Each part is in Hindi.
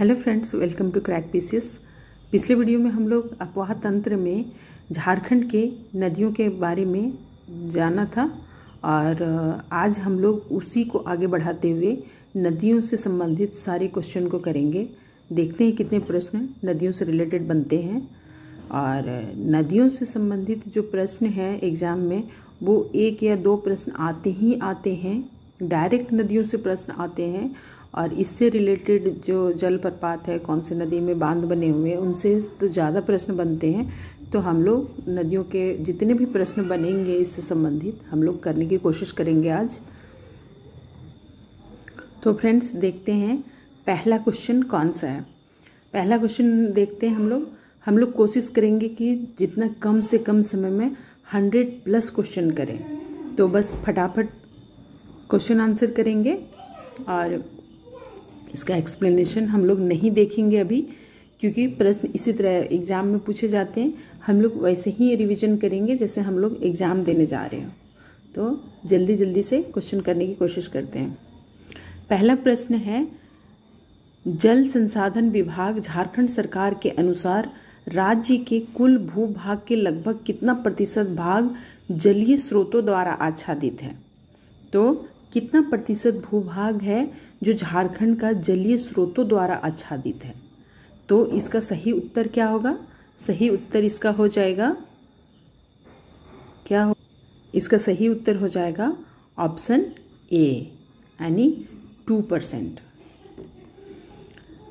Hello friends, welcome to crack PCS. पिछले वीडियो में हम लोग अपवाह तंत्र में झारखंड के नदियों के बारे में जाना था और आज हम लोग उसी को आगे बढ़ाते हुए नदियों से संबंधित सारे क्वेश्चन को करेंगे। देखते हैं कितने प्रश्न नदियों से रिलेटेड बनते हैं। और नदियों से संबंधित जो प्रश्न हैं एग्ज़ाम में वो एक या दो प्रश्न आते ही आते हैं। डायरेक्ट नदियों से प्रश्न आते हैं और इससे रिलेटेड जो जलप्रपात है, कौन से नदी में बांध बने हुए हैं, उनसे तो ज़्यादा प्रश्न बनते हैं। तो हम लोग नदियों के जितने भी प्रश्न बनेंगे इससे संबंधित हम लोग करने की कोशिश करेंगे आज। तो फ्रेंड्स देखते हैं पहला क्वेश्चन कौन सा है। पहला क्वेश्चन देखते हैं हम लोग कोशिश करेंगे कि जितना कम से कम समय में 100+ क्वेश्चन करें। तो बस फटाफट क्वेश्चन आंसर करेंगे और इसका एक्सप्लेनेशन हम लोग नहीं देखेंगे अभी, क्योंकि प्रश्न इसी तरह एग्ज़ाम में पूछे जाते हैं। हम लोग वैसे ही रिवीजन करेंगे जैसे हम लोग एग्ज़ाम देने जा रहे हो। तो जल्दी जल्दी से क्वेश्चन करने की कोशिश करते हैं। पहला प्रश्न है, जल संसाधन विभाग झारखंड सरकार के अनुसार राज्य के कुल भूभाग के लगभग कितना प्रतिशत भाग जलीय स्रोतों द्वारा आच्छादित है। तो कितना प्रतिशत भूभाग है जो झारखंड का जलीय स्रोतों द्वारा आच्छादित है। तो इसका सही उत्तर क्या होगा? सही उत्तर इसका हो जाएगा क्या हो? इसका सही उत्तर हो जाएगा ऑप्शन ए, यानी 2%।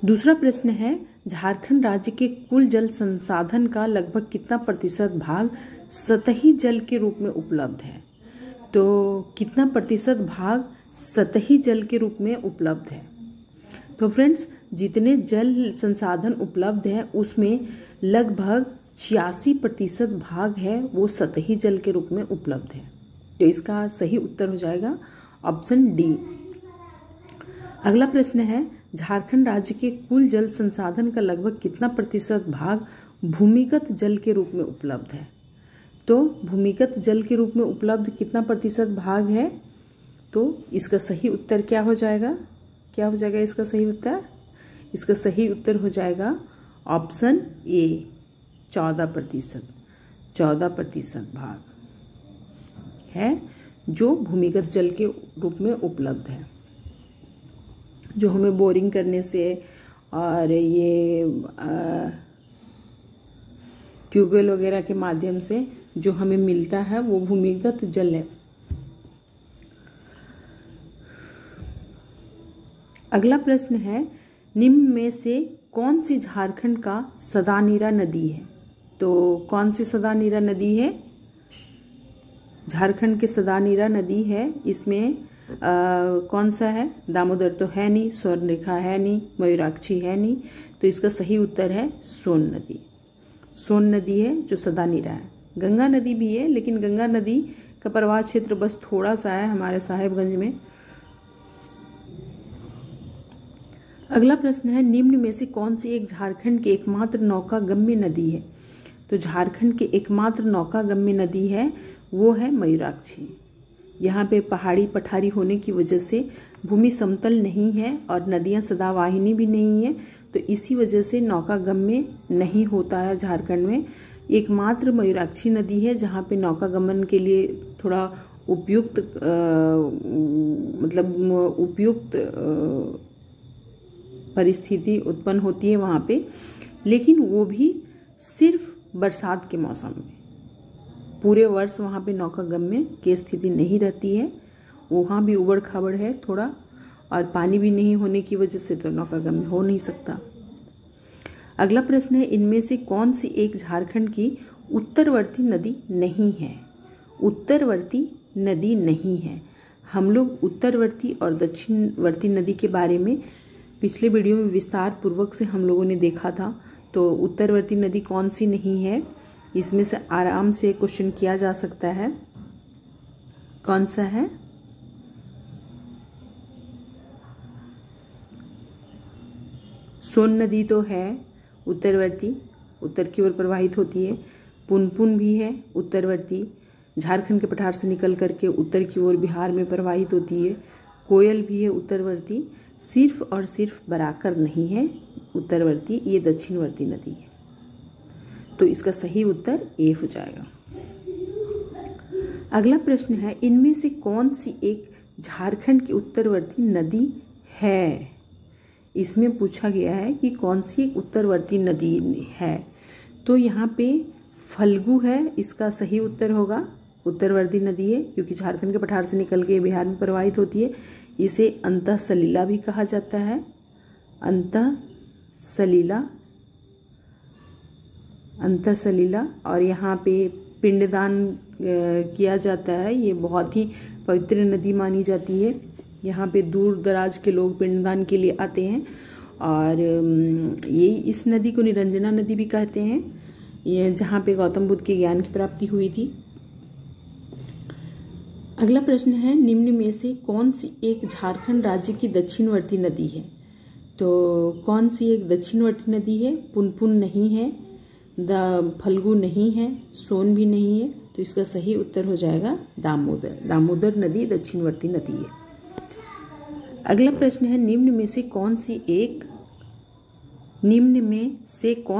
दूसरा प्रश्न है, झारखंड राज्य के कुल जल संसाधन का लगभग कितना प्रतिशत भाग सतही जल के रूप में उपलब्ध है। तो कितना प्रतिशत भाग सतही जल के रूप में उपलब्ध है। तो फ्रेंड्स जितने जल संसाधन उपलब्ध है उसमें लगभग 86% भाग है वो सतही जल के रूप में उपलब्ध है। तो इसका सही उत्तर हो जाएगा ऑप्शन डी। अगला प्रश्न है, झारखंड राज्य के कुल जल संसाधन का लगभग कितना प्रतिशत भाग भूमिगत जल के रूप में उपलब्ध है। तो भूमिगत जल के रूप में उपलब्ध कितना प्रतिशत भाग है। तो इसका सही उत्तर क्या हो जाएगा? क्या हो जाएगा इसका सही उत्तर? इसका सही उत्तर हो जाएगा ऑप्शन ए, 14%। 14% भाग है जो भूमिगत जल के रूप में उपलब्ध है, जो हमें बोरिंग करने से और ये ट्यूबवेल वगैरह के माध्यम से जो हमें मिलता है वो भूमिगत जल है। अगला प्रश्न है, निम्न में से कौन सी झारखंड का सदानीरा नदी है। तो कौन सी सदानीरा नदी है? झारखंड के सदानीरा नदी है। इसमें कौन सा है? दामोदर तो है नहीं, स्वर्णरेखा है नहीं, मयूराक्षी है नहीं। तो इसका सही उत्तर है सोन नदी। सोन नदी है जो सदानीरा है। गंगा नदी भी है, लेकिन गंगा नदी का प्रवाह क्षेत्र बस थोड़ा सा है हमारे साहेबगंज में। अगला प्रश्न है, निम्न में से कौन सी एक झारखंड की एकमात्र नौकागम्य नदी है। तो झारखंड की एकमात्र नौकागम्य नदी है वो है मयूराक्षी। यहाँ पे पहाड़ी पठारी होने की वजह से भूमि समतल नहीं है और नदियाँ सदावाहिनी भी नहीं है, तो इसी वजह से नौकागम्य नहीं होता है झारखंड में। एकमात्र मयूराक्षी नदी है जहाँ पे नौकागमन के लिए थोड़ा उपयुक्त उपयुक्त परिस्थिति उत्पन्न होती है वहाँ पे, लेकिन वो भी सिर्फ बरसात के मौसम में। पूरे वर्ष वहाँ पे नौकागम्य की स्थिति नहीं रहती है। वहाँ भी उबड़ खाबड़ है थोड़ा, और पानी भी नहीं होने की वजह से तो नौकागम्य हो नहीं सकता। अगला प्रश्न है, इनमें से कौन सी एक झारखंड की उत्तरवर्ती नदी नहीं है। उत्तरवर्ती नदी नहीं है। हम लोग उत्तरवर्ती और दक्षिणवर्ती नदी के बारे में पिछले वीडियो में विस्तार पूर्वक से हम लोगों ने देखा था। तो उत्तरवर्ती नदी कौन सी नहीं है, इसमें से आराम से क्वेश्चन किया जा सकता है। कौन सा है? सोन नदी तो है उत्तरवर्ती, उत्तर की ओर प्रवाहित होती है। पुनपुन भी है उत्तरवर्ती, झारखंड के पठार से निकल करके उत्तर की ओर बिहार में प्रवाहित होती है। कोयल भी है उत्तरवर्ती। सिर्फ और सिर्फ बराकर नहीं है, उत्तरवर्ती, ये दक्षिणवर्ती नदी है। तो इसका सही उत्तर ए हो जाएगा। अगला प्रश्न है, इनमें से कौन सी एक झारखंड की उत्तरवर्ती नदी है? इसमें पूछा गया है कि कौन सी एक उत्तरवर्ती नदी है। तो यहाँ पे फल्गु है, इसका सही उत्तर होगा। उत्तरवर्ती नदी है क्योंकि झारखंड के पठार से निकल के बिहार में प्रवाहित होती है। इसे अंतः सलीला भी कहा जाता है, अंतः सलीला। और यहाँ पे पिंडदान किया जाता है। ये बहुत ही पवित्र नदी मानी जाती है। यहाँ पे दूर दराज के लोग पिंडदान के लिए आते हैं। और ये इस नदी को निरंजना नदी भी कहते हैं, ये जहाँ पे गौतम बुद्ध के ज्ञान की प्राप्ति हुई थी। अगला प्रश्न है, निम्न में से कौन सी एक झारखंड राज्य की दक्षिणवर्ती नदी है? तो कौन सी एक दक्षिणवर्ती नदी है? पुनपुन नहीं है, फल्गु नहीं है, सोन भी नहीं है। तो इसका सही उत्तर हो जाएगा दामोदर। दामोदर नदी दक्षिणवर्ती नदी है। अगला प्रश्न है, निम्न में से कौन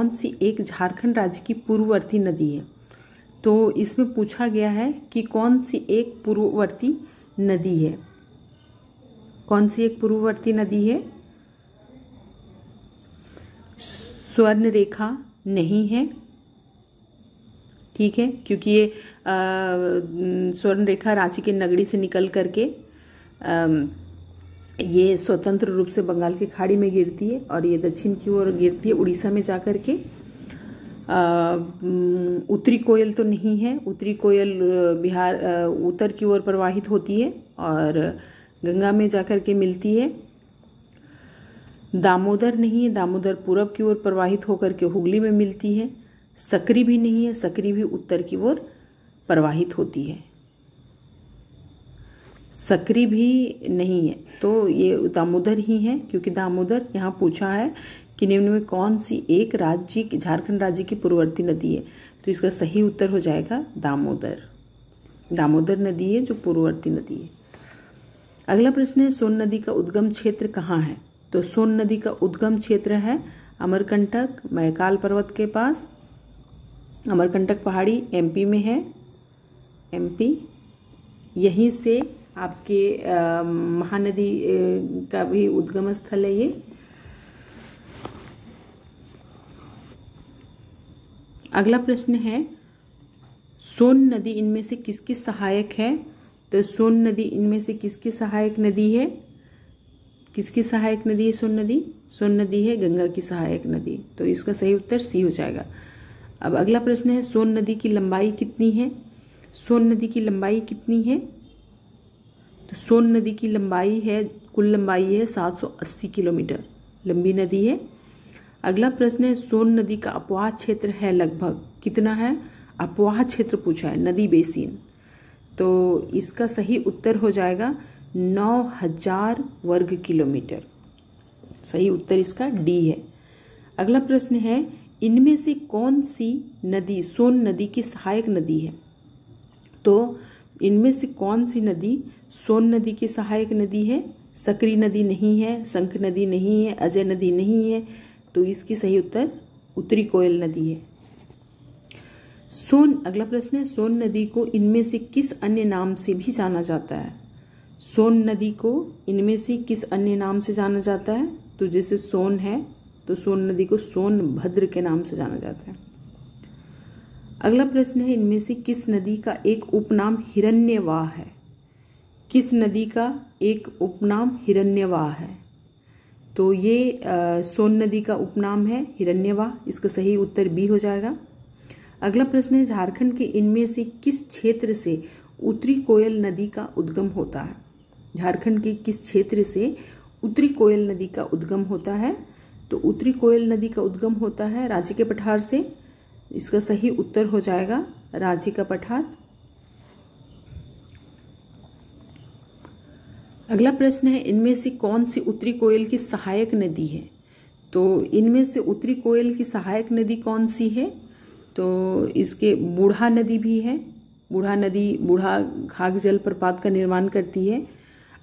सी एक झारखंड राज्य की पूर्ववर्ती नदी है? तो इसमें पूछा गया है कि कौन सी एक पूर्ववर्ती नदी है। कौन सी एक पूर्ववर्ती नदी है? स्वर्ण रेखा नहीं है, ठीक है, क्योंकि ये स्वर्ण रेखा रांची के नगड़ी से निकल करके ये स्वतंत्र रूप से बंगाल की खाड़ी में गिरती है और ये दक्षिण की ओर गिरती है उड़ीसा में जाकर के। उत्तरी कोयल तो नहीं है, उत्तरी कोयल बिहार उत्तर की ओर प्रवाहित होती है और गंगा में जाकर के मिलती है। दामोदर नहीं है, दामोदर पूरब की ओर प्रवाहित होकर के हुगली में मिलती है। सकरी भी नहीं है, सकरी भी उत्तर की ओर प्रवाहित होती है। सकरी भी नहीं है, तो ये दामोदर ही है, क्योंकि दामोदर यहाँ पूछा है कि निम्न में कौन सी एक राज्य झारखंड राज्य की पूर्ववर्ती नदी है। तो इसका सही उत्तर हो जाएगा दामोदर। दामोदर नदी है जो पूर्ववर्ती नदी है। अगला प्रश्न है, सोन नदी का उद्गम क्षेत्र कहाँ है? तो सोन नदी का उद्गम क्षेत्र है अमरकंटक, मैकाल पर्वत के पास। अमरकंटक पहाड़ी एमपी में है, एमपी। यहीं से आपके महानदी का भी उद्गम स्थल है ये। अगला प्रश्न है, सोन नदी इनमें से किसकी सहायक है? तो सोन नदी इनमें से किसकी सहायक नदी है? किसकी सहायक नदी है सोन नदी? सोन नदी है गंगा की सहायक नदी। तो इसका सही उत्तर सी हो जाएगा। अब अगला प्रश्न है, सोन नदी की लंबाई कितनी है? सोन नदी की लंबाई कितनी है? तो सोन नदी की लंबाई है, कुल लंबाई है 780 किलोमीटर, लंबी नदी है। अगला प्रश्न है, सोन नदी का अपवाह क्षेत्र है लगभग कितना है? अपवाह क्षेत्र पूछा है, नदी बेसिन। तो इसका सही उत्तर हो जाएगा 9000 वर्ग किलोमीटर। सही उत्तर इसका डी है। अगला प्रश्न है, इनमें से कौन सी नदी सोन नदी की सहायक नदी है? तो इनमें से कौन सी नदी सोन नदी की सहायक नदी है? सकरी नदी नहीं है, शंख नदी नहीं है, अजय नदी नहीं है। तो इसकी सही उत्तर उत्तरी कोयल नदी है। अगला प्रश्न है, सोन नदी को इनमें से किस अन्य नाम से भी जाना जाता है? सोन नदी को इनमें से किस अन्य नाम से जाना जाता है? तो जैसे सोन है तो सोन नदी को सोनभद्र के नाम से जाना जाता है। अगला प्रश्न है, इनमें से किस नदी का एक उपनाम हिरण्यवाह है? किस नदी का एक उपनाम हिरण्यवाह है? तो ये सोन नदी का उपनाम है हिरण्यवाह। इसका सही उत्तर बी हो जाएगा। अगला प्रश्न है, झारखंड के इनमें से किस क्षेत्र से उत्तरी कोयल नदी का उद्गम होता है? झारखंड के किस क्षेत्र से उत्तरी कोयल नदी का उद्गम होता है? तो उत्तरी कोयल नदी का उद्गम होता है रांची के पठार से। इसका सही उत्तर हो जाएगा रांची का पठार। अगला प्रश्न है, इनमें से कौन सी उत्तरी कोयल की सहायक नदी है? तो इनमें से उत्तरी कोयल की सहायक नदी कौन सी है? तो इसके बूढ़ा नदी भी है। बूढ़ा नदी बूढ़ा घाघ जल प्रपात का निर्माण करती है।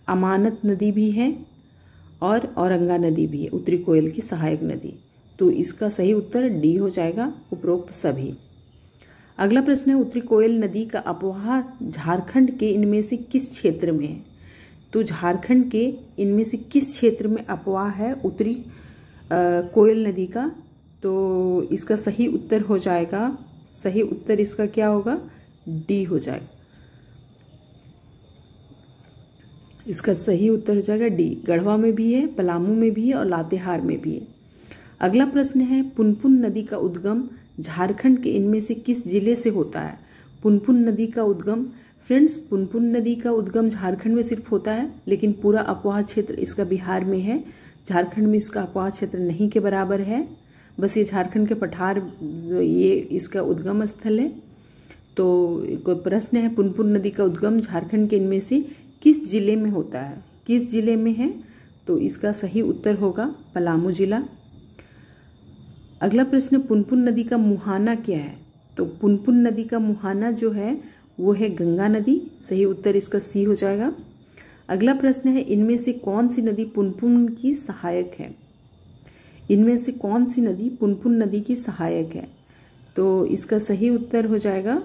अमानत नदी भी है और औरंगा नदी भी है, उत्तरी कोयल की सहायक नदी। तो इसका सही उत्तर डी हो जाएगा, उपरोक्त सभी। अगला प्रश्न है, उत्तरी कोयल नदी का अपवाह झारखंड के इनमें से किस क्षेत्र में है? तो झारखंड के इनमें से किस क्षेत्र में अपवाह है उत्तरी कोयल नदी का? तो इसका सही उत्तर हो जाएगा, सही उत्तर इसका क्या होगा? डी हो जाएगा। इसका सही उत्तर हो जाएगा डी। गढ़वा में भी है, पलामू में भी है और लातेहार में भी है। अगला प्रश्न है, पुनपुन नदी का उद्गम झारखंड के इनमें से किस जिले से होता है? पुनपुन नदी का उद्गम, फ्रेंड्स पुनपुन नदी का उद्गम झारखंड में सिर्फ होता है, लेकिन पूरा अपवाह क्षेत्र इसका बिहार में है। झारखंड में इसका अपवाह क्षेत्र नहीं के बराबर है, बस ये झारखंड के पठार ये इसका उद्गम स्थल है। तो प्रश्न है, पुनपुन नदी का उद्गम झारखंड के इनमें से किस जिले में होता है? किस जिले में है? तो इसका सही उत्तर होगा पलामू जिला। अगला प्रश्न, पुनपुन नदी का मुहाना क्या है? तो पुनपुन नदी का मुहाना जो है वो है गंगा नदी। सही उत्तर इसका सी हो जाएगा। अगला प्रश्न है, इनमें से कौन सी नदी पुनपुन की सहायक है? इनमें से कौन सी नदी पुनपुन नदी की सहायक है? तो इसका सही उत्तर हो जाएगा,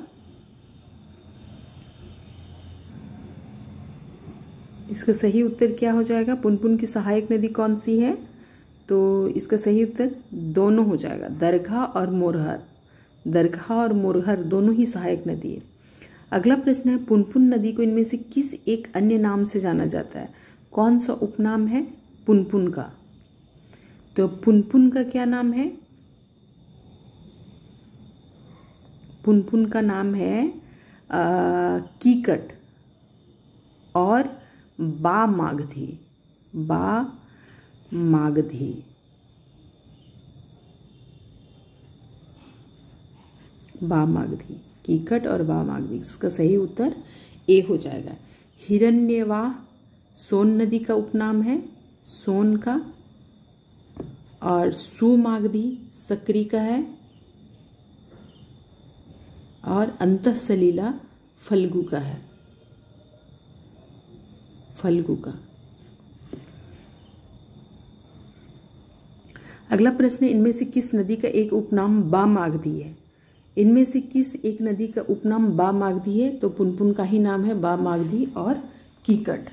इसका सही उत्तर क्या हो जाएगा? पुनपुन की सहायक नदी कौन सी है? तो इसका सही उत्तर दोनों हो जाएगा, दरघा और मोरहर। दरघा और मोरहर दोनों ही सहायक नदी है। अगला प्रश्न है, पुनपुन नदी को इनमें से किस एक अन्य नाम से जाना जाता है? कौन सा उपनाम है पुनपुन का? तो पुनपुन का क्या नाम है? पुनपुन का नाम है कीकट और बा मागधी। बा मागधी। बा मागधी, कीकट और बा मागधी। इसका सही उत्तर ए हो जाएगा। हिरण्यवाह सोन नदी का उपनाम है, सोन का, और सुमागधी सकरी का है, और अंतःसलीला फल्गु का है, फल्गु का। अगला प्रश्न, इनमें से किस नदी का एक उपनाम बा मागधी है? इनमें से किस एक नदी का उपनाम बा मागधी है? तो पुनपुन का ही नाम है बा मागधी और कीकट।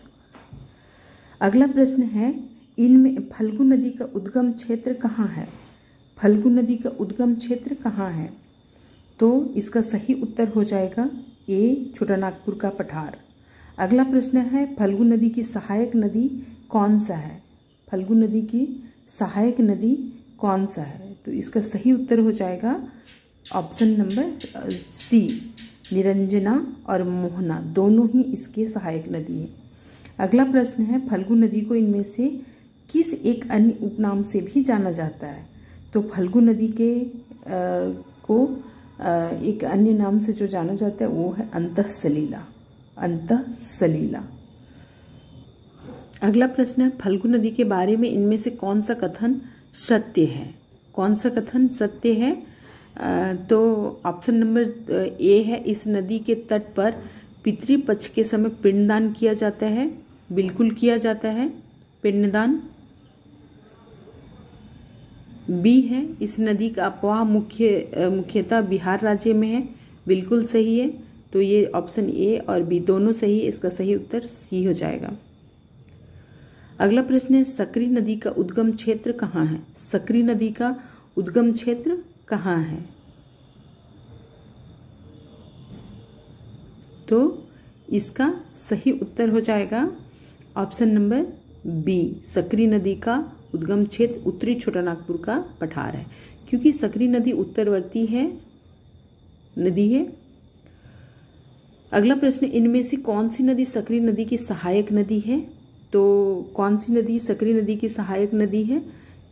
अगला प्रश्न है, इनमें फल्गु नदी का उद्गम क्षेत्र कहाँ है? फल्गु नदी का उद्गम क्षेत्र कहाँ है? तो इसका सही उत्तर हो जाएगा ए, छोटानागपुर का पठार। अगला प्रश्न है, फल्गु नदी की सहायक नदी कौन सा है? फल्गु नदी की सहायक नदी कौन सा है? तो इसका सही उत्तर हो जाएगा ऑप्शन नंबर सी, निरंजना और मोहना दोनों ही इसके सहायक नदी है। अगला प्रश्न है, फल्गु नदी को इनमें से किस एक अन्य उपनाम से भी जाना जाता है? तो फल्गु नदी के को एक अन्य नाम से जो जाना जाता है वो है अंतःसलीला। अंतःसलीला। अगला प्रश्न है, फल्गु नदी के बारे में इनमें से कौन सा कथन सत्य है? कौन सा कथन सत्य है? तो ऑप्शन नंबर ए है, इस नदी के तट पर पितृपक्ष के समय पिंडदान किया जाता है। बिल्कुल किया जाता है पिंडदान। बी है, इस नदी का अपवाह मुख्यतः बिहार राज्य में है। बिल्कुल सही है। तो ये ऑप्शन ए और बी दोनों सही है। इसका सही उत्तर सी हो जाएगा। अगला प्रश्न है, सकरी नदी का उद्गम क्षेत्र कहाँ है? सकरी नदी का उद्गम क्षेत्र कहाँ है? तो इसका सही उत्तर हो जाएगा ऑप्शन नंबर बी, सकरी नदी का उद्गम क्षेत्र उत्तरी छोटानागपुर का पठार है, क्योंकि सकरी नदी उत्तरवर्ती है नदी है। अगला प्रश्न, इनमें से कौन सी नदी सकरी नदी की सहायक नदी है? तो कौन सी नदी सकरी नदी की सहायक नदी है?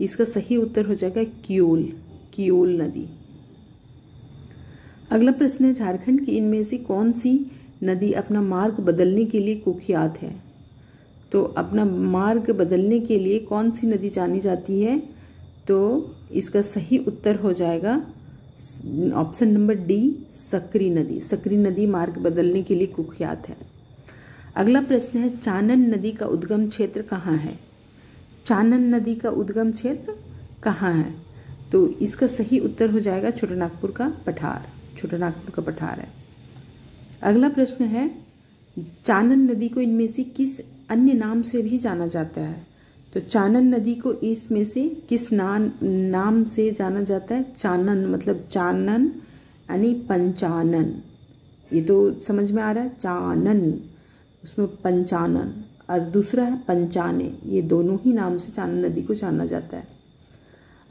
इसका सही उत्तर हो जाएगा कियोल, कियोल नदी। अगला प्रश्न है, झारखंड की इनमें से कौन सी नदी अपना मार्ग बदलने के लिए कुख्यात है? तो अपना मार्ग बदलने के लिए कौन सी नदी जानी जाती है? तो इसका सही उत्तर हो जाएगा ऑप्शन नंबर डी, सकरी नदी। सकरी नदी मार्ग बदलने के लिए कुख्यात है। अगला प्रश्न है, चानन नदी का उद्गम क्षेत्र कहाँ है? चानन नदी का उद्गम क्षेत्र कहाँ है? तो इसका सही उत्तर हो जाएगा छोटानागपुर का पठार। छोटानागपुर का पठार है। अगला प्रश्न है, चानन नदी को इनमें से किस अन्य नाम से भी जाना जाता है? तो चानन नदी को इसमें से किस नाम से जाना जाता है? चानन मतलब चानन यानी पंचानन, ये तो समझ में आ रहा है। चानन उसमें पंचानन और दूसरा है पंचाने, ये दोनों ही नाम से चानन नदी को जाना जाता है।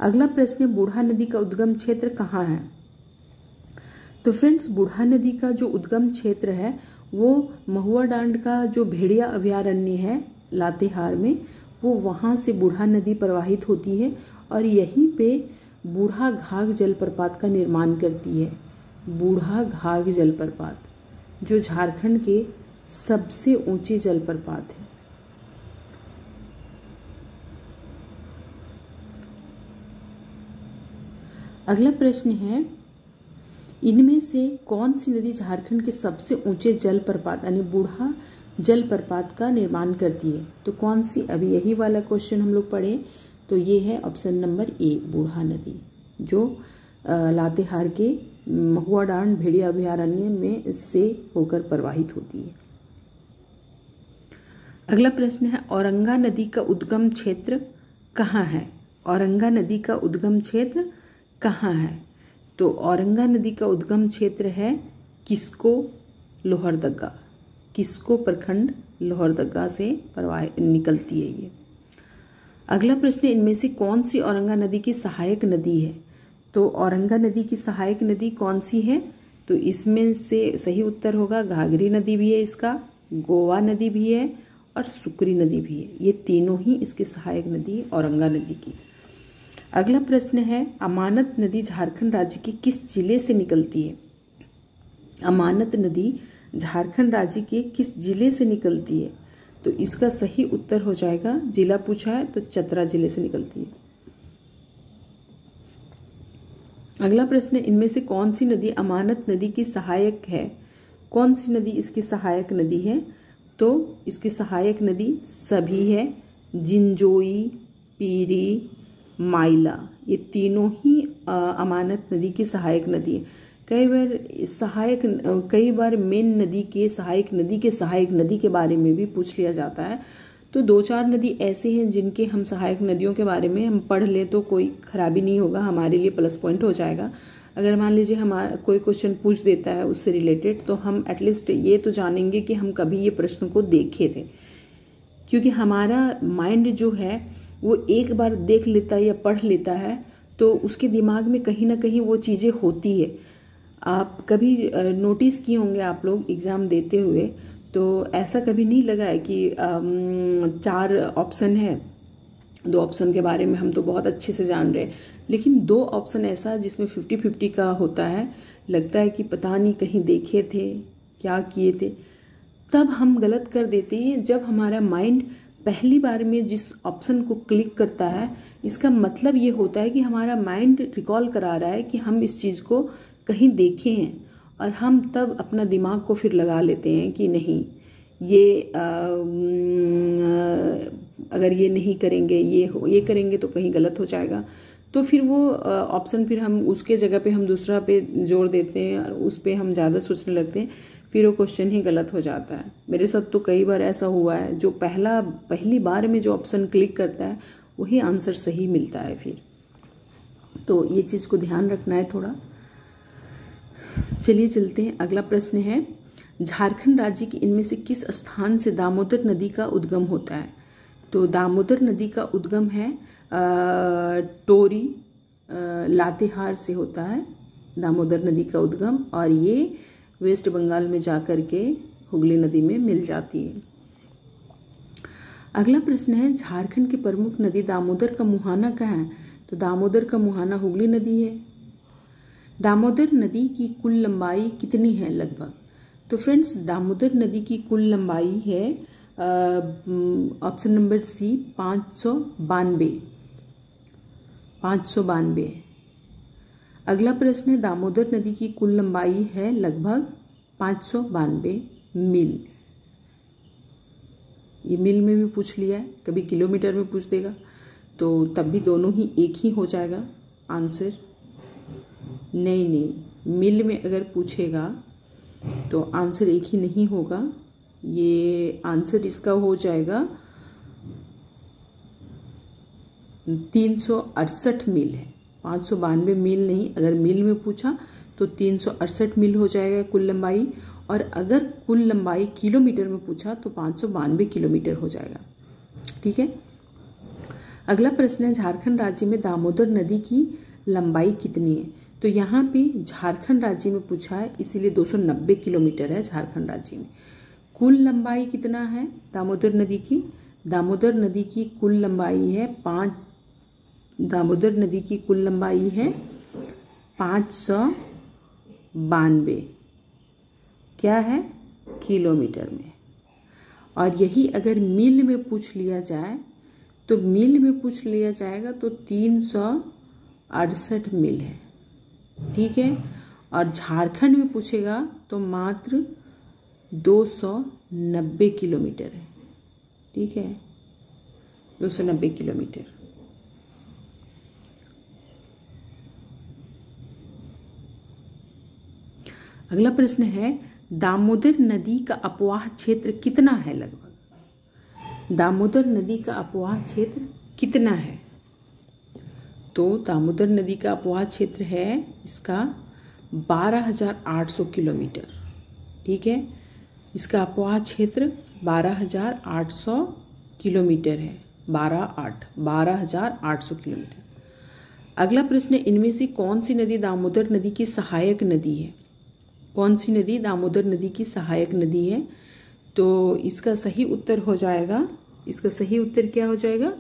अगला प्रश्न है, बूढ़ा नदी का उद्गम क्षेत्र कहाँ है? तो फ्रेंड्स, बूढ़ा नदी का जो उद्गम क्षेत्र है वो महुआ डांड का जो भेड़िया अभयारण्य है लातेहार में, वो वहाँ से बूढ़ा नदी प्रवाहित होती है और यहीं पे बूढ़ा घाघ जलप्रपात का निर्माण करती है। बूढ़ा घाघ जलप्रपात जो झारखंड के सबसे ऊंचे जलप्रपात है। अगला प्रश्न है, इनमें से कौन सी नदी झारखंड के सबसे ऊंचे जलप्रपात यानी बूढ़ा जलप्रपात का निर्माण करती है? तो कौन सी? अभी यही वाला क्वेश्चन हम लोग पढ़े, तो ये है ऑप्शन नंबर ए, बूढ़ा नदी, जो लातेहार के महुआ डांड भेड़िया अभयारण्य में से होकर प्रवाहित होती है। अगला प्रश्न है, औरंगा नदी का उद्गम क्षेत्र कहाँ है? औरंगा नदी का उद्गम क्षेत्र कहाँ है? तो औरंगा नदी का उद्गम क्षेत्र है किस्को लोहरदगा। किस्को प्रखंड लोहरदगा से निकलती है ये। अगला प्रश्न, इनमें से कौन सी औरंगा नदी की सहायक नदी है? तो औरंगा नदी की सहायक नदी कौन सी है? तो इसमें से सही उत्तर होगा घाघरी नदी भी है, इसका गोवा नदी भी है और सुकरी नदी भी है। ये तीनों ही इसकी सहायक नदी है औरंगा नदी की। अगला प्रश्न है, अमानत नदी झारखंड राज्य के किस जिले से निकलती है? अमानत नदी झारखंड राज्य के किस जिले से निकलती है? तो इसका सही उत्तर हो जाएगा, जिला पूछा है तो चतरा जिले से निकलती है। अगला प्रश्न, इनमें से कौन सी नदी अमानत नदी की सहायक है? कौन सी नदी इसकी सहायक नदी है? तो इसकी सहायक नदी सभी है, जिंजोई, पीरी, माइला, ये तीनों ही अमानत नदी की सहायक नदी है। कई बार मेन नदी के सहायक नदी के बारे में भी पूछ लिया जाता है। तो 2-4 नदी ऐसे हैं जिनके हम सहायक नदियों के बारे में हम पढ़ ले तो कोई खराबी नहीं होगा, हमारे लिए प्लस पॉइंट हो जाएगा। अगर मान लीजिए हमारा कोई क्वेश्चन पूछ देता है उससे रिलेटेड, तो हम एटलीस्ट ये तो जानेंगे कि हम कभी ये प्रश्न को देखे थे, क्योंकि हमारा माइंड जो है वो एक बार देख लेता है या पढ़ लेता है तो उसके दिमाग में कहीं ना कहीं वो चीज़ें होती है। आप कभी नोटिस किए होंगे आप लोग एग्ज़ाम देते हुए, तो ऐसा कभी नहीं लगा है कि 4 ऑप्शन है, 2 ऑप्शन के बारे में हम तो बहुत अच्छे से जान रहे हैं, लेकिन 2 ऑप्शन ऐसा जिसमें 50-50 का होता है, लगता है कि पता नहीं कहीं देखे थे, क्या किए थे, तब हम गलत कर देते हैं। जब हमारा माइंड पहली बार में जिस ऑप्शन को क्लिक करता है, इसका मतलब ये होता है कि हमारा माइंड रिकॉल करा रहा है कि हम इस चीज़ को कहीं देखे हैं, और हम तब अपना दिमाग को फिर लगा लेते हैं कि नहीं, ये अगर ये नहीं करेंगे, ये करेंगे तो कहीं गलत हो जाएगा। तो फिर वो ऑप्शन फिर हम उसके जगह पे हम दूसरा पे जोड़ देते हैं और उस पे हम ज़्यादा सोचने लगते हैं, फिर वो क्वेश्चन ही गलत हो जाता है। मेरे साथ तो कई बार ऐसा हुआ है, जो पहली बार में जो ऑप्शन क्लिक करता है वही आंसर सही मिलता है फिर। तो ये चीज़ को ध्यान रखना है थोड़ा। चलिए चलते हैं। अगला प्रश्न है, झारखंड राज्य के इनमें से किस स्थान से दामोदर नदी का उद्गम होता है? तो दामोदर नदी का उद्गम है टोरी लातेहार से होता है दामोदर नदी का उद्गम, और ये वेस्ट बंगाल में जाकर के हुगली नदी में मिल जाती है। अगला प्रश्न है, झारखंड की प्रमुख नदी दामोदर का मुहाना कहाँ है? तो दामोदर का मुहाना हुगली नदी है। दामोदर नदी की कुल लंबाई कितनी है लगभग? तो फ्रेंड्स, दामोदर नदी की कुल लंबाई है ऑप्शन नंबर सी 592 है। अगला प्रश्न है, दामोदर नदी की कुल लंबाई है लगभग 592 मील। ये मील में भी पूछ लिया है, कभी किलोमीटर में पूछ देगा। तो तब भी दोनों ही एक ही हो जाएगा आंसर। नहीं, मिल में अगर पूछेगा तो आंसर एक ही नहीं होगा, ये आंसर इसका हो जाएगा 368 मील है, 592 मील नहीं। अगर मील में पूछा तो 368 मील हो जाएगा कुल लंबाई, और अगर कुल लंबाई किलोमीटर में पूछा तो 592 किलोमीटर हो जाएगा। ठीक है। अगला प्रश्न है, झारखंड राज्य में दामोदर नदी की लंबाई कितनी है? तो यहाँ पे झारखंड राज्य में पूछा है, इसीलिए 290 किलोमीटर है झारखंड राज्य में। कुल लंबाई कितना है दामोदर नदी की? दामोदर नदी की कुल लंबाई है 592 क्या है किलोमीटर में। और यही अगर मील में पूछ लिया जाए तो मील में पूछ लिया जाएगा तो 368 मील है। ठीक है। और झारखंड में पूछेगा तो मात्र 290 किलोमीटर है। ठीक है, 290 किलोमीटर। अगला प्रश्न है, दामोदर नदी का अपवाह क्षेत्र कितना है लगभग? दामोदर नदी का अपवाह क्षेत्र कितना है? तो दामोदर नदी का अपवाह क्षेत्र है इसका 12,800 किलोमीटर। ठीक है, इसका अपवाह क्षेत्र 12,800 किलोमीटर है। 12,800 किलोमीटर। अगला प्रश्न, इनमें से कौन सी नदी दामोदर नदी की सहायक नदी है? कौन सी नदी दामोदर नदी की सहायक नदी है? तो इसका सही उत्तर हो जाएगा, इसका सही उत्तर क्या हो जाएगा?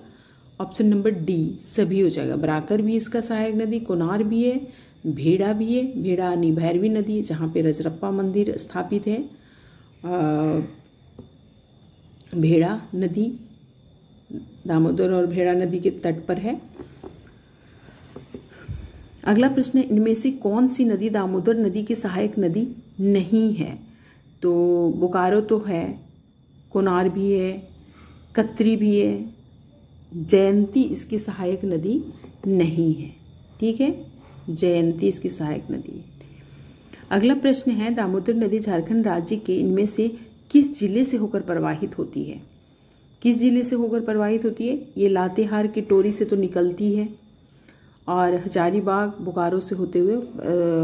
ऑप्शन नंबर डी, सभी हो जाएगा। बराकर भी इसका सहायक नदी, कोनार भी है, भेड़ा भी है। भेड़ा यानी भैरवी नदी जहाँ पे रजरप्पा मंदिर स्थापित है। भेड़ा नदी दामोदर और भेड़ा नदी के तट पर है। अगला प्रश्न है, इनमें से कौन सी नदी दामोदर नदी की सहायक नदी नहीं है? तो बोकारो तो है, कोनार भी है, कतरी भी है, जयंती इसकी सहायक नदी नहीं है। ठीक है, जयंती इसकी सहायक नदी है। अगला प्रश्न है, दामोदर नदी झारखंड राज्य के इनमें से किस जिले से होकर प्रवाहित होती है? किस जिले से होकर प्रवाहित होती है? ये लातेहार की टोरी से तो निकलती है और हजारीबाग बोकारो से होते हुए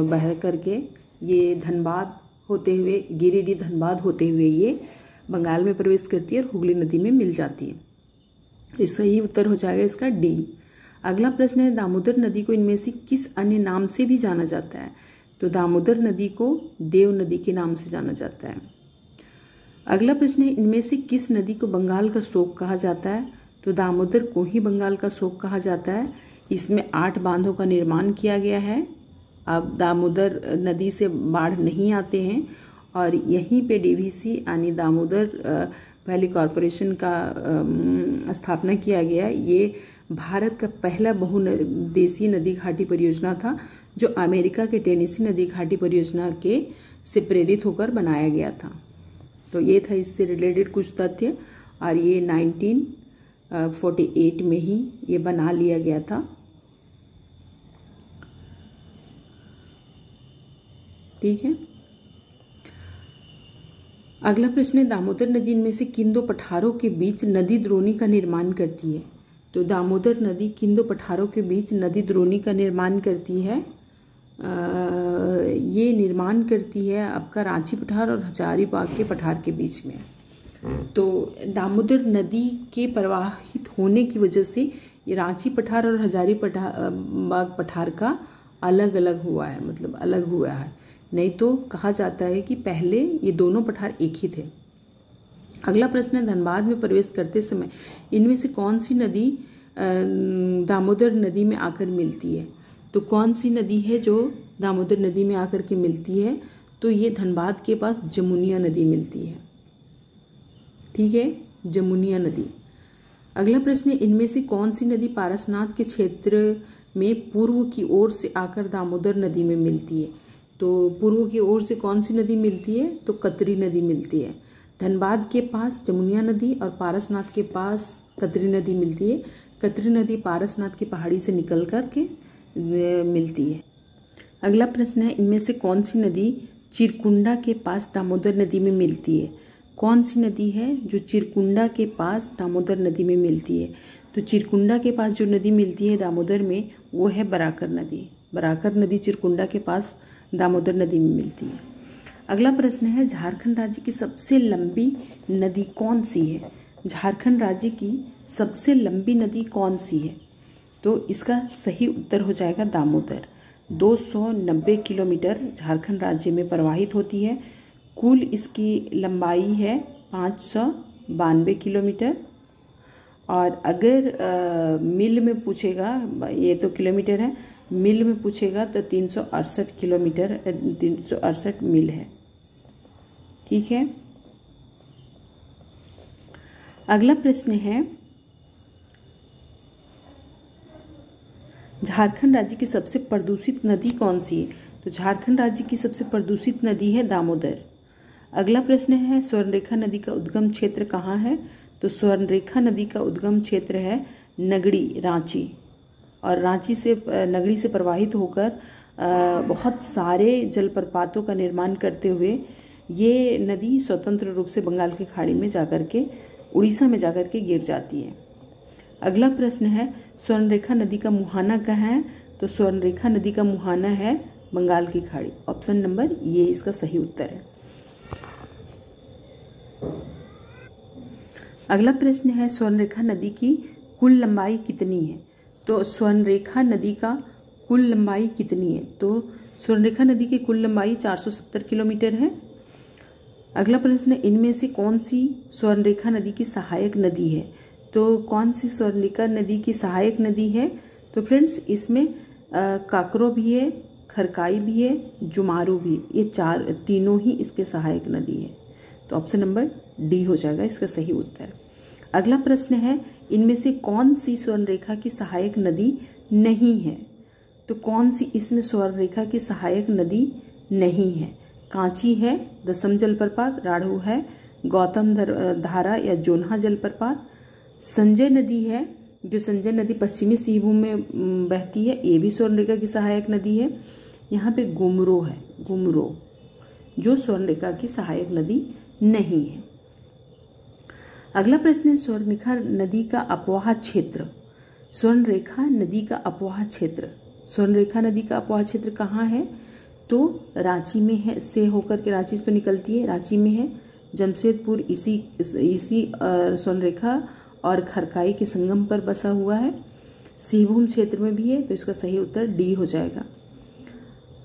बह करके ये धनबाद होते हुए, गिरिडीह धनबाद होते हुए ये बंगाल में प्रवेश करती है और हुगली नदी में मिल जाती है। इस सही उत्तर हो जाएगा इसका डी। अगला प्रश्न है, दामोदर नदी को इनमें से किस अन्य नाम से भी जाना जाता है? तो दामोदर नदी को देव नदी के नाम से जाना जाता है। अगला प्रश्न है, इनमें से किस नदी को बंगाल का शोक कहा जाता है? तो दामोदर को ही बंगाल का शोक कहा जाता है। इसमें 8 बांधों का निर्माण किया गया है। अब दामोदर नदी से बाढ़ नहीं आते हैं और यहीं पे डीवीसी यानी दामोदर वैली कॉरपोरेशन का स्थापना किया गया। ये भारत का पहला बहुउद्देशीय नदी घाटी परियोजना था जो अमेरिका के टेनेसी नदी घाटी परियोजना के से प्रेरित होकर बनाया गया था। तो ये था इससे रिलेटेड कुछ तथ्य, और ये 1948 में ही ये बना लिया गया था। ठीक है। अगला प्रश्न है, दामोदर नदी इनमें से किन 2 पठारों के बीच नदी द्रोणी का निर्माण करती है? तो दामोदर नदी किन 2 पठारों के बीच नदी द्रोणी का निर्माण करती है? ये निर्माण करती है आपका रांची पठार और हजारीबाग के पठार के बीच में। तो दामोदर नदी के प्रवाहित होने की वजह से ये रांची पठार और हजारीबाग पठार का अलग अलग हुआ है, मतलब अलग हुआ है। नहीं तो कहा जाता है कि पहले ये दोनों पठार एक ही थे। अगला प्रश्न है, धनबाद में प्रवेश करते समय इनमें से कौन सी नदी दामोदर नदी में आकर मिलती है? तो कौन सी नदी है जो दामोदर नदी में आकर के मिलती है? तो ये धनबाद के पास जमुनिया नदी मिलती है। ठीक है, जमुनिया नदी। अगला प्रश्न है, इनमें से कौन सी नदी पारसनाथ के क्षेत्र में पूर्व की ओर से आकर दामोदर नदी में मिलती है? तो पूर्व की ओर से कौन सी नदी मिलती है? तो कतरी नदी मिलती है। धनबाद के पास जमुनिया नदी और पारसनाथ के पास कतरी नदी मिलती है। कतरी नदी पारसनाथ की पहाड़ी से निकल कर के मिलती है। अगला प्रश्न है, इनमें से कौन सी नदी चिरकुंडा के पास दामोदर नदी में मिलती है? कौन सी नदी है जो चिरकुंडा के पास दामोदर नदी में मिलती है? तो चिरकुंडा के पास जो नदी मिलती है दामोदर में, वो है बराकर नदी। बराकर नदी चिरकुंडा के पास दामोदर नदी में मिलती है। अगला प्रश्न है, झारखंड राज्य की सबसे लंबी नदी कौन सी है? झारखंड राज्य की सबसे लंबी नदी कौन सी है? तो इसका सही उत्तर हो जाएगा दामोदर। 290 किलोमीटर झारखंड राज्य में प्रवाहित होती है। कुल इसकी लंबाई है 592 किलोमीटर। और अगर मील में पूछेगा, ये तो किलोमीटर है, मील में पूछेगा तो 368 किलोमीटर 368 मील है। ठीक है। अगला प्रश्न है, झारखंड राज्य की सबसे प्रदूषित नदी कौन सी है? तो झारखंड राज्य की सबसे प्रदूषित नदी है दामोदर। अगला प्रश्न है, स्वर्णरेखा नदी का उद्गम क्षेत्र कहाँ है? तो स्वर्णरेखा नदी का उद्गम क्षेत्र है नगड़ी, रांची। और रांची से, नगड़ी से प्रवाहित होकर बहुत सारे जलप्रपातों का निर्माण करते हुए ये नदी स्वतंत्र रूप से बंगाल की खाड़ी में जाकर के उड़ीसा में जाकर के गिर जाती है। अगला प्रश्न है, स्वर्णरेखा नदी का मुहाना कहाँ है? तो स्वर्णरेखा नदी का मुहाना है बंगाल की खाड़ी। ऑप्शन नंबर ये इसका सही उत्तर है। अगला प्रश्न है, स्वर्णरेखा नदी की कुल लंबाई कितनी है? तो स्वर्णरेखा नदी का कुल लंबाई कितनी है? तो स्वर्णरेखा नदी की कुल लंबाई 470 किलोमीटर है। अगला प्रश्न है, इनमें से कौन सी स्वर्णरेखा नदी की सहायक नदी है? तो कौन सी स्वर्णरेखा नदी की सहायक नदी है? तो फ्रेंड्स, इसमें काकरो भी है, खरकाई भी है, जुमारू भी, ये तीनों ही इसके सहायक नदी है। तो ऑप्शन नंबर डी हो जाएगा इसका सही उत्तर। अगला प्रश्न है, इनमें से कौन सी स्वर्णरेखा की सहायक नदी नहीं है? तो कौन सी इसमें स्वर्णरेखा की सहायक नदी नहीं है? कांची है, दसम जलप्रपात, राढ़ू है, गौतम धारा या जोन्हा जलप्रपात, संजय नदी है, जो संजय नदी पश्चिमी सिंहभूम में बहती है, ये भी स्वर्णरेखा की सहायक नदी है। यहाँ पे गुमरो है, गुमरो, जो स्वर्णरेखा की सहायक नदी नहीं है। अगला प्रश्न है, स्वर्णरेखा नदी का अपवाह क्षेत्र। स्वर्णरेखा नदी का अपवाह क्षेत्र, स्वर्णरेखा नदी का अपवाह क्षेत्र कहाँ है? तो रांची में है, से होकर के रांची से तो निकलती है, रांची में है। जमशेदपुर इसी स्वर्णरेखा और खरकाई के संगम पर बसा हुआ है। सिंहभूम क्षेत्र में भी है, तो इसका सही उत्तर डी हो जाएगा।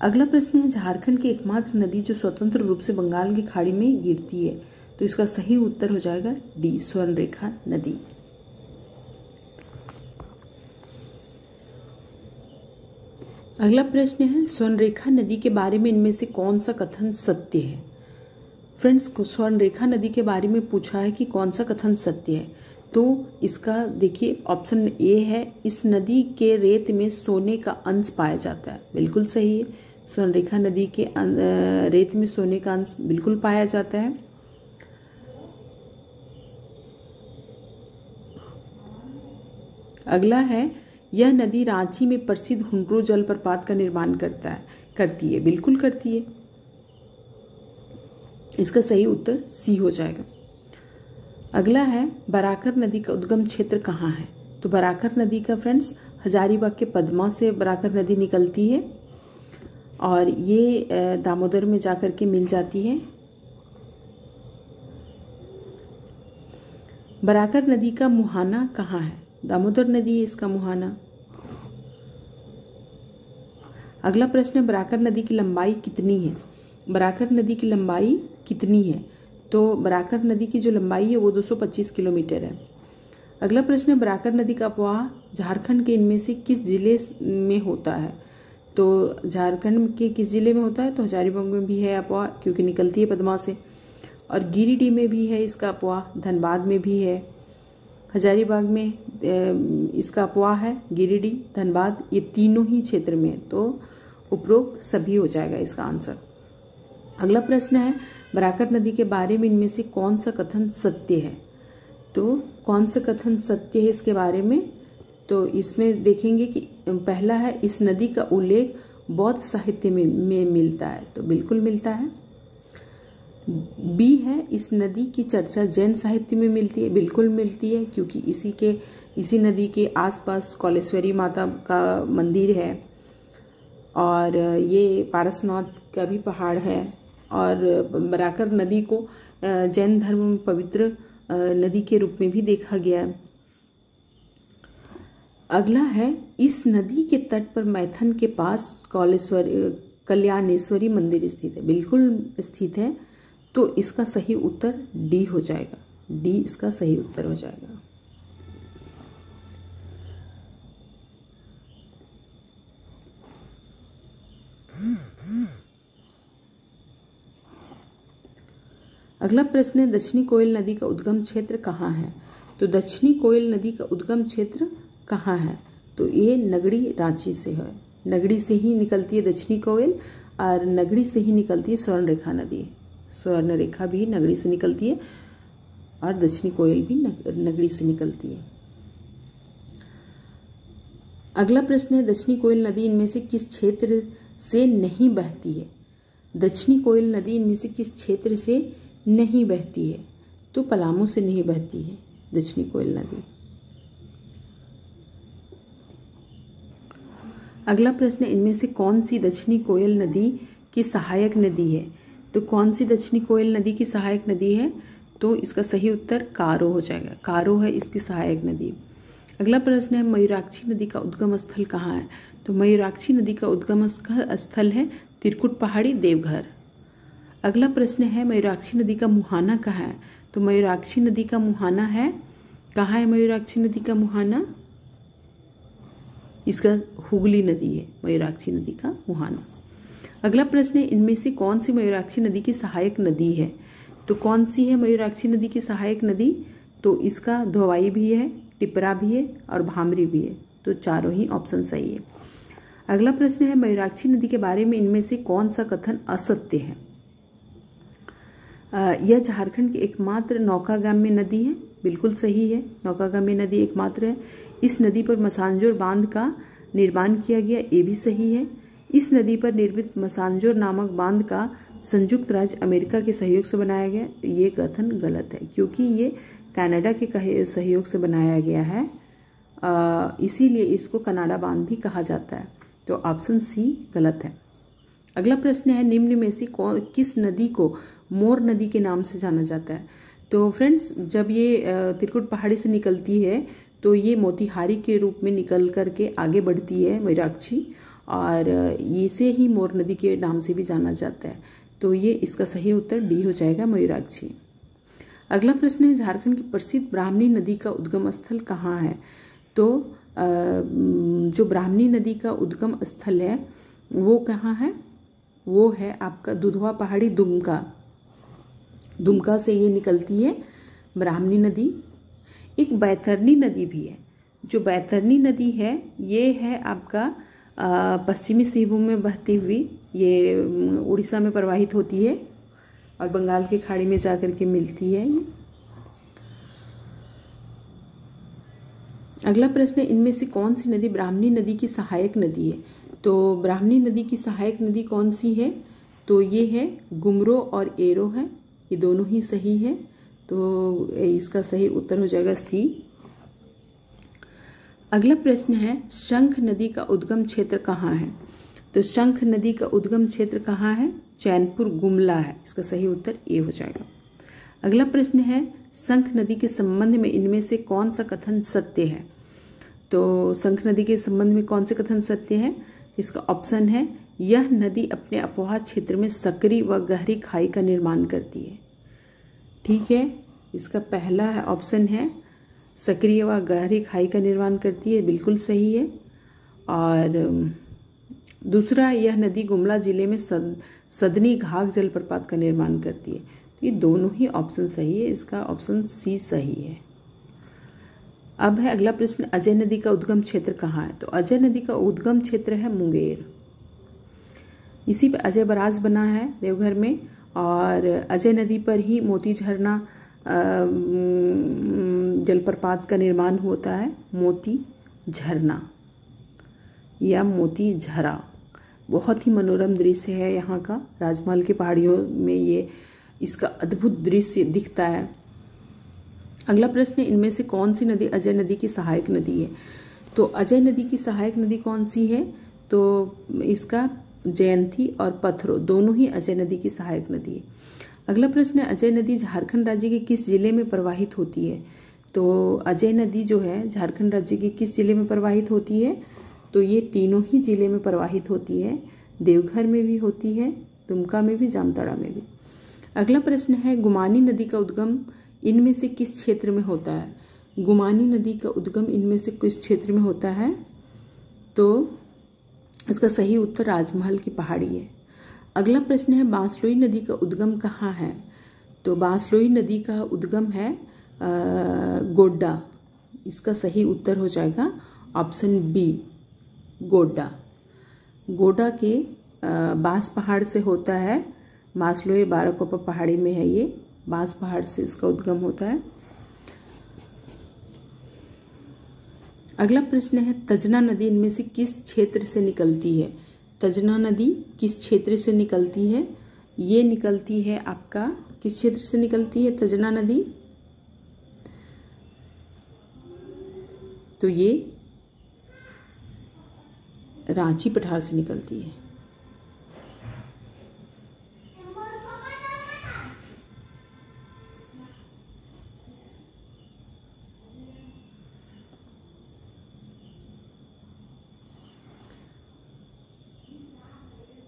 अगला प्रश्न है, झारखंड की एकमात्र नदी जो स्वतंत्र रूप से बंगाल की खाड़ी में गिरती है। तो इसका सही उत्तर हो जाएगा डी, स्वर्णरेखा नदी। अगला प्रश्न है, स्वर्णरेखा नदी के बारे में इनमें से कौन सा कथन सत्य है? फ्रेंड्स, स्वर्णरेखा नदी के बारे में पूछा है कि कौन सा कथन सत्य है। तो इसका देखिए ऑप्शन ए है, इस नदी के रेत में सोने का अंश पाया जाता है। बिल्कुल सही है, स्वर्णरेखा नदी के रेत में सोने का अंश बिल्कुल पाया जाता है। अगला है, यह नदी रांची में प्रसिद्ध हुंड्रो जलप्रपात का निर्माण करती है। बिल्कुल करती है, इसका सही उत्तर सी हो जाएगा। अगला है, बराकर नदी का उद्गम क्षेत्र कहाँ है? तो बराकर नदी का फ्रेंड्स हजारीबाग के पद्मा से बराकर नदी निकलती है और ये दामोदर में जाकर के मिल जाती है। बराकर नदी का मुहाना कहाँ है? दामोदर नदी है इसका मुहाना। अगला प्रश्न है, बराकर नदी की लंबाई कितनी है? बराकर नदी की लंबाई कितनी है? तो बराकर नदी की जो लंबाई है वो 225 किलोमीटर है। अगला प्रश्न है, बराकर नदी का अपवाह झारखंड के इनमें से किस जिले में होता है? तो झारखंड के किस जिले में होता है? तो हजारीबाग में भी है अपवाह, क्योंकि निकलती है पद्मा से। और गिरिडीह में भी है इसका अपवाह, धनबाद में भी है। हजारीबाग में इसका अपवाह है, गिरिडीह, धनबाद, ये तीनों ही क्षेत्र में। तो उपरोक्त सभी हो जाएगा इसका आंसर। अगला प्रश्न है, बराकर नदी के बारे में इनमें से कौन सा कथन सत्य है? तो कौन सा कथन सत्य है इसके बारे में? तो इसमें देखेंगे कि पहला है इस नदी का उल्लेख बौद्ध साहित्य में मिलता है, तो बिल्कुल मिलता है। बी है इस नदी की चर्चा जैन साहित्य में मिलती है, बिल्कुल मिलती है, क्योंकि इसी नदी के आसपास कौलेश्वरी माता का मंदिर है और ये पारसनाथ का भी पहाड़ है और बराकर नदी को जैन धर्म में पवित्र नदी के रूप में भी देखा गया है। अगला है इस नदी के तट पर मैथन के पास कल्याणेश्वरी मंदिर स्थित है, बिल्कुल स्थित है, तो इसका सही उत्तर डी हो जाएगा। डी इसका सही उत्तर हो जाएगा। अगला प्रश्न है दक्षिणी कोयल नदी का उद्गम क्षेत्र कहाँ है? तो दक्षिणी कोयल नदी का उद्गम क्षेत्र कहाँ है? तो ये नगड़ी रांची से है। नगड़ी से ही निकलती है दक्षिणी कोयल और नगड़ी से ही निकलती है स्वर्ण रेखा नदी। स्वर्ण रेखा भी नगड़ी से निकलती है और दक्षिणी कोयल भी नगड़ी से निकलती है। अगला प्रश्न है दक्षिणी कोयल नदी इनमें से किस क्षेत्र से नहीं बहती है? दक्षिणी कोयल नदी इनमें से किस क्षेत्र से नहीं बहती है? तो पलामू से नहीं बहती है दक्षिणी कोयल नदी। अगला प्रश्न है इनमें से कौन सी दक्षिणी कोयल नदी की सहायक नदी है? तो कौन सी दक्षिणी कोयल नदी की सहायक नदी है? तो इसका सही उत्तर कारो हो जाएगा। कारो है इसकी सहायक नदी। अगला प्रश्न है मयूराक्षी नदी का उद्गम स्थल कहाँ है? तो मयूराक्षी नदी का उद्गम स्थल है त्रिकुट पहाड़ी देवघर। अगला प्रश्न है मयूराक्षी नदी का मुहाना कहाँ है? तो मयूराक्षी नदी का मुहाना है, कहाँ है मयूराक्षी नदी का मुहाना? इसका हुगली नदी है मयूराक्षी नदी का मुहाना। अगला प्रश्न है इनमें से कौन सी मयूराक्षी नदी की सहायक नदी है? तो कौन सी है मयूराक्षी नदी की सहायक नदी? तो इसका धोवाई भी है, टिपरा भी है और भामरी भी है, तो चारों ही ऑप्शन सही है। अगला प्रश्न है मयूराक्षी नदी के बारे में इनमें से कौन सा कथन असत्य है? यह झारखंड की एकमात्र नौकागाम्य नदी है, बिल्कुल सही है, नौकागाम्य नदी एकमात्र है। इस नदी पर मसांजोर बांध का निर्माण किया गया, ये भी सही है। इस नदी पर निर्मित मसांजोर नामक बांध का संयुक्त राज्य अमेरिका के सहयोग से बनाया गया, ये कथन गलत है, क्योंकि ये कनाडा के सहयोग से बनाया गया है, इसीलिए इसको कनाडा बांध भी कहा जाता है, तो ऑप्शन सी गलत है। अगला प्रश्न है निम्न में से किस नदी को मोर नदी के नाम से जाना जाता है? तो फ्रेंड्स जब ये त्रिकुट पहाड़ी से निकलती है तो ये मोतिहारी के रूप में निकल करके आगे बढ़ती है मयूराक्षी, और इसे ही मोर नदी के नाम से भी जाना जाता है, तो ये इसका सही उत्तर डी हो जाएगा मयूराक्षी। अगला प्रश्न है झारखंड की प्रसिद्ध ब्राह्मणी नदी का उद्गम स्थल कहाँ है? तो जो ब्राह्मणी नदी का उद्गम स्थल है वो कहाँ है? वो है आपका दुधवा पहाड़ी दुमका। दुमका से ये निकलती है ब्राह्मणी नदी। एक बैतरनी नदी भी है। जो बैतरनी नदी है ये है आपका पश्चिमी सिंहभूम में बहती हुई, ये उड़ीसा में प्रवाहित होती है और बंगाल की खाड़ी में जाकर के मिलती है। अगला प्रश्न है इनमें से कौन सी नदी ब्राह्मणी नदी की सहायक नदी है? तो ब्राह्मणी नदी की सहायक नदी कौन सी है? तो ये है गुमरो और एरो है, ये दोनों ही सही है, तो इसका सही उत्तर हो जाएगा सी। अगला प्रश्न है शंख नदी का उद्गम क्षेत्र कहाँ है? तो शंख नदी का उद्गम क्षेत्र कहाँ है? चैनपुर गुमला है, इसका सही उत्तर ए हो जाएगा। अगला प्रश्न है शंख नदी के संबंध में इनमें से कौन सा कथन सत्य है? तो शंख नदी के संबंध में कौन से कथन सत्य है? इसका ऑप्शन है यह नदी अपने अपवाह क्षेत्र में सकरी व गहरी खाई का निर्माण करती है। ठीक है, इसका पहला है ऑप्शन है सक्रिय व गहरी खाई का निर्माण करती है, बिल्कुल सही है। और दूसरा यह नदी गुमला जिले में सदनी घाघ जलप्रपात का निर्माण करती है, तो ये दोनों ही ऑप्शन सही है, इसका ऑप्शन सी सही है। अब है अगला प्रश्न अजय नदी का उद्गम क्षेत्र कहाँ है? तो अजय नदी का उद्गम क्षेत्र है मुंगेर। इसी पे अजय बराज बना है देवघर में, और अजय नदी पर ही मोती झरना जलप्रपात का निर्माण होता है। मोती झरना या मोती झरा। बहुत ही मनोरम दृश्य है यहाँ का। राजमहल की पहाड़ियों में ये इसका अद्भुत दृश्य दिखता है। अगला प्रश्न है, इनमें से कौन सी नदी अजय नदी की सहायक नदी है? तो अजय नदी की सहायक नदी कौन सी है? तो इसका जयंती और पथरो दोनों ही अजय नदी की सहायक नदी है। अगला प्रश्न है, अजय नदी झारखंड राज्य के किस जिले में प्रवाहित होती है? तो अजय नदी जो है झारखंड राज्य के किस जिले में प्रवाहित होती है? तो ये तीनों ही जिले में प्रवाहित होती है। देवघर में भी होती है, दुमका में भी, जामताड़ा में भी। अगला प्रश्न है, गुमानी नदी का उद्गम इनमें से किस क्षेत्र में होता है? गुमानी नदी का उद्गम इनमें से किस क्षेत्र में होता है? तो इसका सही उत्तर राजमहल की पहाड़ी है। अगला प्रश्न है, बांसलोई नदी का उद्गम कहाँ है? तो बांसलोई नदी का उद्गम है गोड्डा। इसका सही उत्तर हो जाएगा ऑप्शन बी, गोड्डा। गोड्डा के बांस पहाड़ से होता है। बांसलोई बाराकोपा पहाड़ी में है, ये बांस पहाड़ से इसका उद्गम होता है। अगला प्रश्न है, तजना नदी इनमें से किस क्षेत्र से निकलती है? तजना नदी किस क्षेत्र से निकलती है? ये निकलती है आपका किस क्षेत्र से निकलती है तजना नदी? तो ये रांची पठार से निकलती है।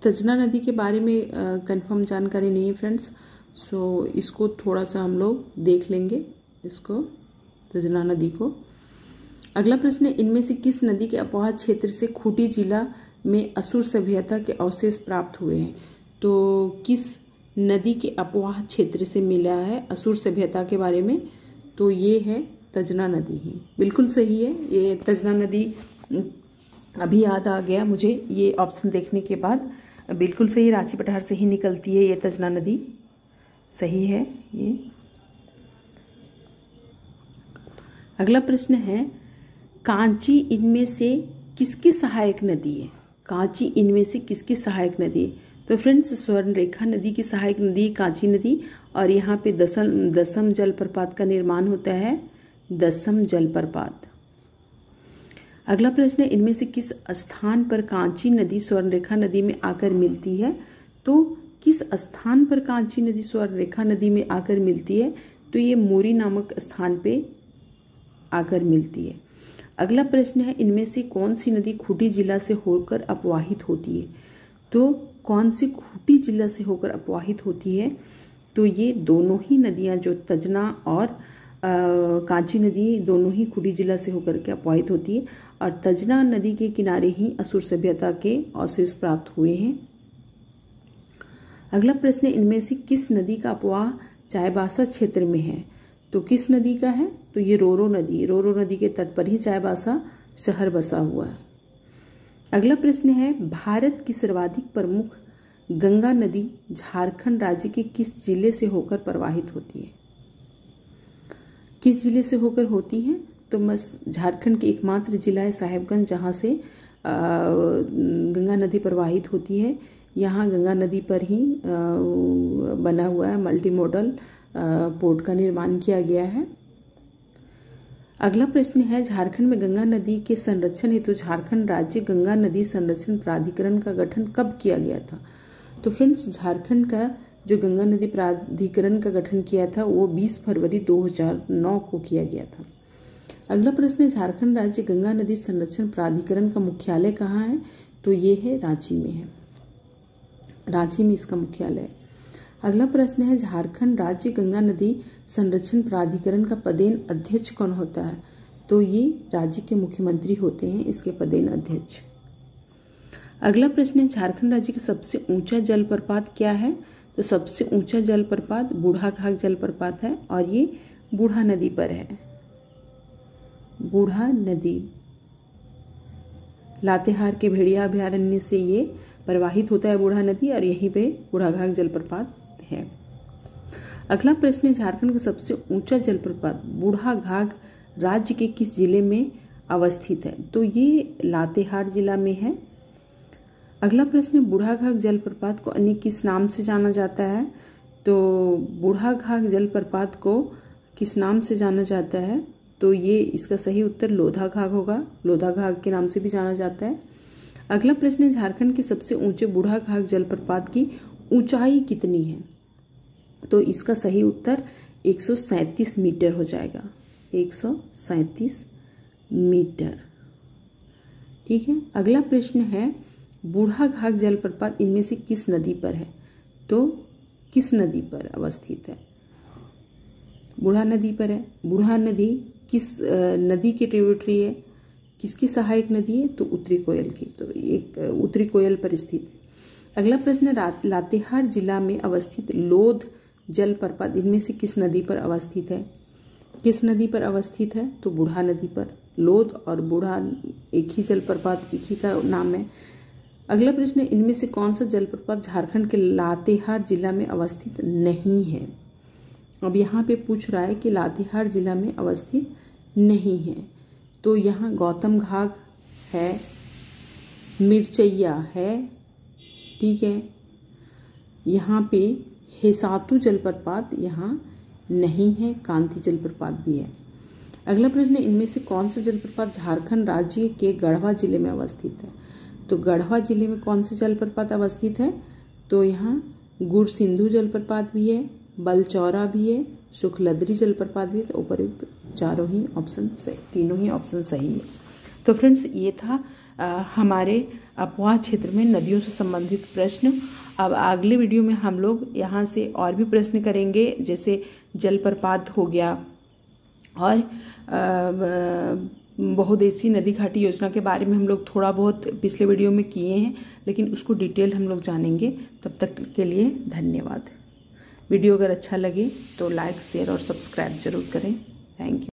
तजना नदी के बारे में कंफर्म जानकारी नहीं है फ्रेंड्स, सो इसको थोड़ा सा हम लोग देख लेंगे, इसको तजना नदी को। अगला प्रश्न है, इनमें से किस नदी के अपवाह क्षेत्र से खूंटी जिला में असुर सभ्यता के अवशेष प्राप्त हुए हैं? तो किस नदी के अपवाह क्षेत्र से मिला है असुर सभ्यता के बारे में? तो ये है तजना नदी ही। बिल्कुल सही है, ये तजना नदी अभी याद आ गया मुझे ये ऑप्शन देखने के बाद। बिल्कुल सही, रांची पठार से ही निकलती है ये तजना नदी, सही है ये। अगला प्रश्न है, कांची इनमें से किसकी सहायक नदी है? कांची इनमें से किसकी सहायक नदी है? तो फ्रेंड्स, स्वर्णरेखा नदी की सहायक नदी कांची नदी, और यहाँ पे दसम जलप्रपात का निर्माण होता है, दसम जलप्रपात। अगला प्रश्न है, इनमें से किस स्थान पर कांची नदी स्वर्णरेखा नदी में आकर मिलती है? तो किस स्थान पर कांची नदी स्वर्णरेखा नदी में आकर मिलती है? तो ये मोरी नामक स्थान पे आकर मिलती है। अगला प्रश्न है, इनमें से कौन सी नदी खूंटी जिला से होकर अपवाहित होती है? तो कौन सी खूंटी जिला से होकर अपवाहित होती है? तो ये दोनों ही नदियां, जो तजना और कांची नदी, दोनों ही खूंटी जिला से होकर के अपवाहित होती है, और तजना नदी के किनारे ही असुर सभ्यता के अवशेष प्राप्त हुए हैं। अगला प्रश्न है, इनमें से किस नदी का अपवाह चाईबासा क्षेत्र में है? तो किस नदी का है? तो ये रोरो नदी, रोरो नदी के तट पर ही चाईबासा शहर बसा हुआ है। अगला प्रश्न है, भारत की सर्वाधिक प्रमुख गंगा नदी झारखंड राज्य के किस जिले से होकर प्रवाहित होती है? किस जिले से होकर होती है? तो बस झारखंड के एकमात्र जिला है साहेबगंज, जहाँ से गंगा नदी प्रवाहित होती है। यहाँ गंगा नदी पर ही बना हुआ है मल्टी मॉडल पोर्ट का निर्माण किया गया है। अगला प्रश्न है, झारखंड में गंगा नदी के संरक्षण हेतु झारखंड राज्य गंगा नदी संरक्षण प्राधिकरण का गठन कब किया गया था? तो फ्रेंड्स, झारखंड का जो गंगा नदी प्राधिकरण का गठन किया था वो 20 फरवरी 2009 को किया गया था। अगला प्रश्न है, झारखंड राज्य गंगा नदी संरक्षण प्राधिकरण का मुख्यालय कहाँ है? तो ये है रांची में है, रांची में इसका मुख्यालय है। अगला प्रश्न है, झारखंड राज्य गंगा नदी संरक्षण प्राधिकरण का पदेन अध्यक्ष कौन होता है? तो ये राज्य के मुख्यमंत्री होते हैं इसके पदेन अध्यक्ष। अगला प्रश्न है, झारखंड राज्य का सबसे ऊंचा जलप्रपात क्या है? तो सबसे ऊंचा जलप्रपात बूढ़ाघाघ जलप्रपात है, और ये बूढ़ा नदी पर है। बूढ़ा नदी लातेहार के भेड़िया अभयारण्य से ये प्रवाहित होता है बूढ़ा नदी, और यहीं पे बूढ़ाघाघ जलप्रपात है। अगला प्रश्न है, झारखंड का सबसे ऊंचा जलप्रपात बूढ़ाघाघ राज्य के किस जिले में अवस्थित है? तो ये लातेहार जिला में है। अगला प्रश्न है, बूढ़ाघाघ जलप्रपात को अन्य किस नाम से जाना जाता है? तो बूढ़ाघाघ जलप्रपात को किस नाम से जाना जाता है? तो ये इसका सही उत्तर लोधाघाघ होगा। लोधाघाघ के नाम से भी जाना जाता है। अगला प्रश्न है, झारखंड के सबसे ऊंचे बूढ़ाघाघ जलप्रपात की ऊंचाई कितनी है? तो इसका सही उत्तर 137 मीटर हो जाएगा। 137 मीटर। ठीक है। अगला प्रश्न है, बूढ़ाघाघ जलप्रपात इनमें से किस नदी पर है? तो किस नदी पर अवस्थित है? बूढ़ा नदी पर है। बूढ़ा नदी किस नदी की ट्रिब्यूटरी है? किसकी सहायक नदी है? तो उत्तरी कोयल की। तो एक उत्तरी कोयल पर स्थित है। अगला प्रश्न, लातेहार जिला में अवस्थित लोध जलप्रपात इनमें से किस नदी पर अवस्थित है? किस नदी पर अवस्थित है? तो बूढ़ा नदी पर। लोध और बूढ़ा एक ही जलप्रपात, एक ही का नाम है। अगला प्रश्न, इनमें से कौन सा जलप्रपात झारखंड के लातेहार जिला में अवस्थित नहीं है? अब यहाँ पे पूछ रहा है कि लातेहार जिला में अवस्थित नहीं है। तो यहाँ गौतम घाघ है, मिर्चैया है, ठीक है। यहाँ पे हेसातु जलप्रपात यहाँ नहीं है, कांति जलप्रपात भी है। अगला प्रश्न, इनमें से कौन सा जलप्रपात झारखंड राज्य के गढ़वा जिले में अवस्थित है? तो गढ़वा जिले में कौन से जलप्रपात अवस्थित है? तो यहाँ गुरसिंधु जलप्रपात भी है, बलचौरा भी है, सुखलदरी जलप्रपात भी है। तो उपयुक्त चारों ही ऑप्शन सही, तीनों ही ऑप्शन सही है। तो फ्रेंड्स, ये था हमारे अपवाह क्षेत्र में नदियों से संबंधित प्रश्न। अब अगले वीडियो में हम लोग यहाँ से और भी प्रश्न करेंगे, जैसे जलप्रपात हो गया और बहुउद्देशीय नदी घाटी योजना के बारे में हम लोग थोड़ा बहुत पिछले वीडियो में किए हैं, लेकिन उसको डिटेल हम लोग जानेंगे। तब तक के लिए धन्यवाद। वीडियो अगर अच्छा लगे तो लाइक, शेयर और सब्सक्राइब जरूर करें। Thank you.